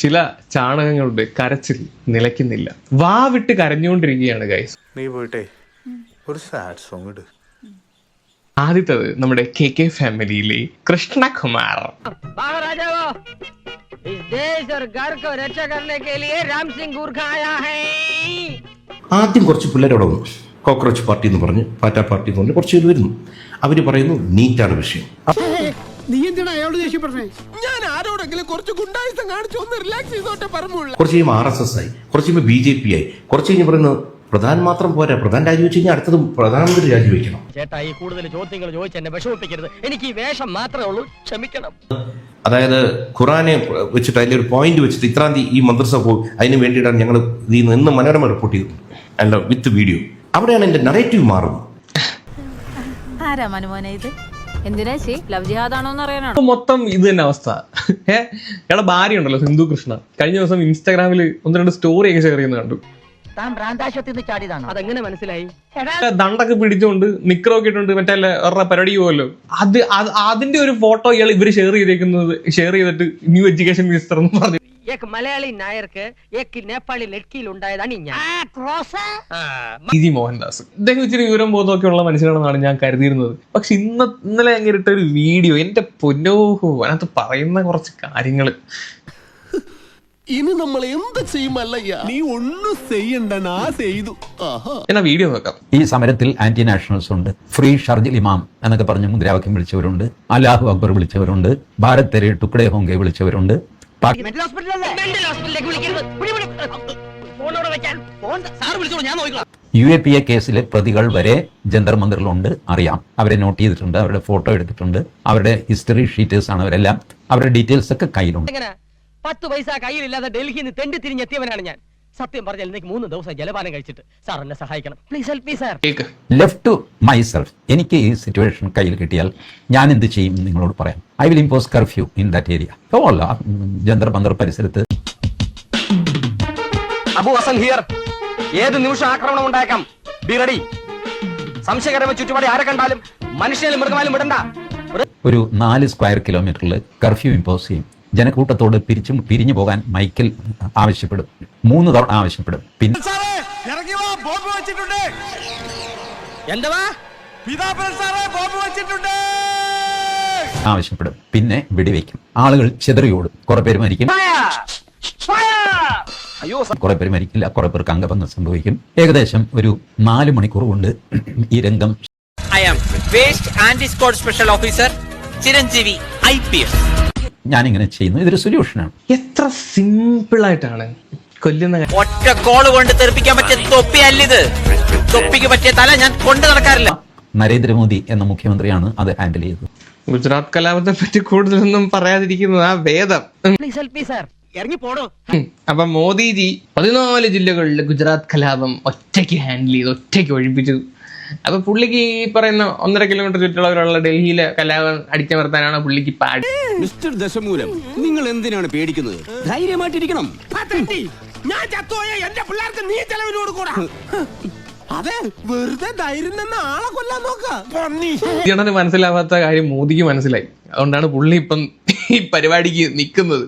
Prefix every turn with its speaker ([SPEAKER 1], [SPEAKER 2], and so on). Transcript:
[SPEAKER 1] ചില ചാണകങ്ങളുടെ കരച്ചിൽ നിലയ്ക്കുന്നില്ല. വാ വിട്ട് കരഞ്ഞുകൊണ്ടിരിക്കുകയാണ് ഗൈസ്.
[SPEAKER 2] നീ പോയിട്ടേ ഒരു സാഡ് സോങ് ഇട്.
[SPEAKER 1] ആദ്യത്തത് നമ്മുടെ KK ഫാമിലിയിലെ കൃഷ്ണകുമാർ.
[SPEAKER 3] ആദ്യം കുറച്ച് പിള്ളേരോടെ വന്നു. കോക്രോച്ച് പാർട്ടി എന്ന് പറഞ്ഞ് പാറ്റ പാർട്ടി എന്ന് പറഞ്ഞ് കുറച്ച് പേര് വരുന്നു. അവര് പറയുന്നു നീറ്റാണ് വിഷയം. കുറച്ച് കഴിയുമ്പോൾ RSS ആയി, കുറച്ച് കഴിയുമ്പോൾ BJP ആയി, കുറച്ച് കഴിഞ്ഞ് പറയുന്നത് പ്രധാൻ മാത്രം പോരാ, പ്രധാൻ രാജിവെച്ച് കഴിഞ്ഞാൽ അടുത്തതും പ്രധാനമന്ത്രി രാജിവെക്കണം.
[SPEAKER 4] ചേട്ടാ ഈ കൂടുതൽ ചോദ്യങ്ങൾ ചോദിച്ച് എന്നെ വിഷമിപ്പിക്കരുത്. എനിക്ക് ഈ വേഷം മാത്രമേ ഉള്ളൂ, ക്ഷമിക്കണം.
[SPEAKER 3] അതായത് ഖുറാനെ വെച്ചിട്ട് അതിന്റെ ഒരു പോയിന്റ് വെച്ചിട്ട് ഇത്രാം തീയതി ഈ മദ്രസ പോകും, അതിന് വേണ്ടിയിട്ടാണ് ഞങ്ങൾ ഇന്ന് മനോരമ റിപ്പോർട്ട് ചെയ്തത് അല്ല വിത്ത് വീഡിയോ. അവിടെയാണ് എന്റെ നറേറ്റീവ് മാറുന്നത്.
[SPEAKER 1] മൊത്തം ഇത് തന്നെ അവസ്ഥ. ഇയാളെ ഭാര്യ ഉണ്ടല്ലോ സിന്ധു കൃഷ്ണ, കഴിഞ്ഞ ദിവസം ഇൻസ്റ്റാഗ്രാമിൽ 1-2 സ്റ്റോറി ഒക്കെ ഷെയർ ചെയ്യുന്നത് കണ്ടു.
[SPEAKER 4] അതെങ്ങനെ മനസ്സിലായി?
[SPEAKER 1] ദണ്ടൊക്കെ പിടിച്ചോണ്ട് നിക്കറൊക്കെ ഇട്ടുണ്ട്, മറ്റേ പരിപാടി പോവല്ലോ, അതിന്റെ ഒരു ഫോട്ടോ ഇവര് ഷെയർ ചെയ്തിട്ട് ന്യൂ എഡ്യൂക്കേഷൻ മിനിസ്റ്റർ എന്ന് പറഞ്ഞു.
[SPEAKER 4] മലയാളി നായർക്ക് നേപ്പാളി ലഡ്കിയിൽ ഉണ്ടായതാണ്
[SPEAKER 1] ഇ മോഹൻദാസ്. ഇദ്ദേഹം ഇച്ചിരി വിവരം ബോധമൊക്കെ ഉള്ള മനുഷ്യനാണെന്നാണ് ഞാൻ കരുതിയിരുന്നത്. പക്ഷെ ഇന്നലെ അങ്ങേരിട്ട ഒരു വീഡിയോ, എന്റെ പൊന്നോഹോ, അതിനകത്ത് പറയുന്ന കുറച്ച് കാര്യങ്ങള്
[SPEAKER 5] ഇനി നമ്മൾ എന്ത് ചെയ്യുമല്ലയ്യ, നീ ഒന്നും ചെയ്യണ്ട ചെയ്തു.
[SPEAKER 1] എന്നാ വീഡിയോ നോക്കാം.
[SPEAKER 6] ഈ സമരത്തിൽ ആന്റി നാഷണൽസ് ഉണ്ട്, ഫ്രീ ഷർജിൽ ഇമാം എന്നൊക്കെ പറഞ്ഞ് മുദ്രാവാക്യം വിളിച്ചവരുണ്ട്, അല്ലാഹു അക്ബർ വിളിച്ചവരുണ്ട്, ഭാരത് തെരെ ടുക്കഡേ ഹോങ്കെ വിളിച്ചവരുണ്ട്. UAPA കേസിലെ പ്രതികൾ വരെ ജന്തർ മന്ദിറിലുണ്ട്, അറിയാം. അവരെ നോട്ട് ചെയ്തിട്ടുണ്ട്, അവരുടെ ഫോട്ടോ എടുത്തിട്ടുണ്ട്, അവരുടെ ഹിസ്റ്ററി ഷീറ്റേഴ്സ് ആണ് അവരെല്ലാം, അവരുടെ ഡീറ്റെയിൽസ് ഒക്കെ കയ്യിലുണ്ട്.
[SPEAKER 4] 10 പൈസ കയ്യിലില്ലാതെ ഡൽഹിയിൽ നിന്ന് തെണ്ടി തിരിഞ്ഞെത്തിയവനാണ് ഞാൻ. സത്യം പറഞ്ഞാൽ എനിക്ക് 3 ദിവസം ജലപാനം കഴിച്ചിട്ട്. സാർ എന്നെ സഹായിക്കണം, please help me sir.
[SPEAKER 6] Left to myself, എനിക്ക് ഈ സിറ്റുവേഷൻ കയ്യിൽ കിട്ടിയാൽ ഞാൻ എന്ത് ചെയ്യും നിങ്ങളോട് പറയാം. I will impose curfew in that area. Jantar Mandir പരിസരത്ത്.
[SPEAKER 4] അബു ഹസൻ ഹിയർ. ഏത് നിമിഷം ആക്രമണം ഉണ്ടായേക്കാം, ബി റെഡി. സംശയകരമായ ചുറ്റുപാടി ആരെ കണ്ടാലും മനുഷ്യനും മൃഗമായാലും വിടണ്ട.
[SPEAKER 6] ഒരു 4 സ്ക്വയർ കിലോമീറ്ററിൽ കർഫ്യൂ ഇമ്പോസ് ചെയ്യും. ജനക്കൂട്ടത്തോട് പിരിഞ്ഞു പോകാൻ മൈക്കിൽ ആവശ്യപ്പെടും, 3 തവണ ആവശ്യപ്പെടും. പിന്നെ ആവശ്യപ്പെടും, പിന്നെ വെടിവെക്കും. ആളുകൾ ചിതറിയോടും, കുറെ പേര് മരിക്കും, കുറെ പേര് മരിക്കില്ല, കുറെ പേർക്ക് അംഗഭംഗം സംഭവിക്കും. ഏകദേശം ഒരു 4 മണിക്കൂർ കൊണ്ട് ഈ രംഗം.
[SPEAKER 7] I am Waste Anti-Squad Special Officer Chiranjeevi IPS.
[SPEAKER 6] ഞാനിങ്ങനെ ചെയ്യുന്നു, ഇതൊരു സൊല്യൂഷനാണ്.
[SPEAKER 1] എത്ര സിമ്പിൾ ആയിട്ടാണ് കൊല്ലുന്ന.
[SPEAKER 7] ഒറ്റ കോള് കൊണ്ട് തെറിപ്പിക്കാൻ പറ്റിയ തൊപ്പിയല്ലിത്. തൊപ്പിക്ക് പറ്റിയ തല ഞാൻ കൊണ്ടു നടക്കാറില്ല.
[SPEAKER 6] നരേന്ദ്രമോദി എന്ന മുഖ്യമന്ത്രിയാണ് അത് ഹാൻഡിൽ ചെയ്തത്.
[SPEAKER 1] ഗുജറാത്ത് കലാപത്തെ പറ്റി കൂടുതലൊന്നും പറയാതിരിക്കുന്നത് ആ വേദം.
[SPEAKER 4] Please help me sir. ഇറങ്ങി പോടോ.
[SPEAKER 1] അപ്പൊ മോദിജി 14 ജില്ലകളിൽ ഗുജറാത്ത് കലാപം ഒറ്റയ്ക്ക് ഹാൻഡിൽ ചെയ്ത് ഒറ്റയ്ക്ക് ഒഴിപ്പിച്ചു. അപ്പൊ പുള്ളിക്ക് ഈ പറയുന്ന 1.5 കിലോമീറ്റർ ചുറ്റുള്ളവരുള്ള ഡൽഹിയിലെ കലാപം അടിച്ചമർത്താനാണ് പുള്ളിക്ക് പാട്.
[SPEAKER 5] മിസ്റ്റർ ദശമൂലം, നിങ്ങൾ എന്തിനാണ് പേടിക്കുന്നത്? ധൈര്യമായിട്ടിരിക്കണം. ഞാൻ ചത്തോയ എന്റെ പിള്ളേർക്ക് നീ ചെലവിന് കൊടുക്കൂടാ. അതെ, വെറുതെ ധൈര്യം നിന്ന് ആളെ കൊല്ലാൻ നോക്ക.
[SPEAKER 1] മനസ്സിലാവാത്ത കാര്യം മോദിക്ക് മനസ്സിലായി. അതുകൊണ്ടാണ് പുള്ളി ഇപ്പം ഈ പരിപാടിക്ക് നിൽക്കുന്നത്.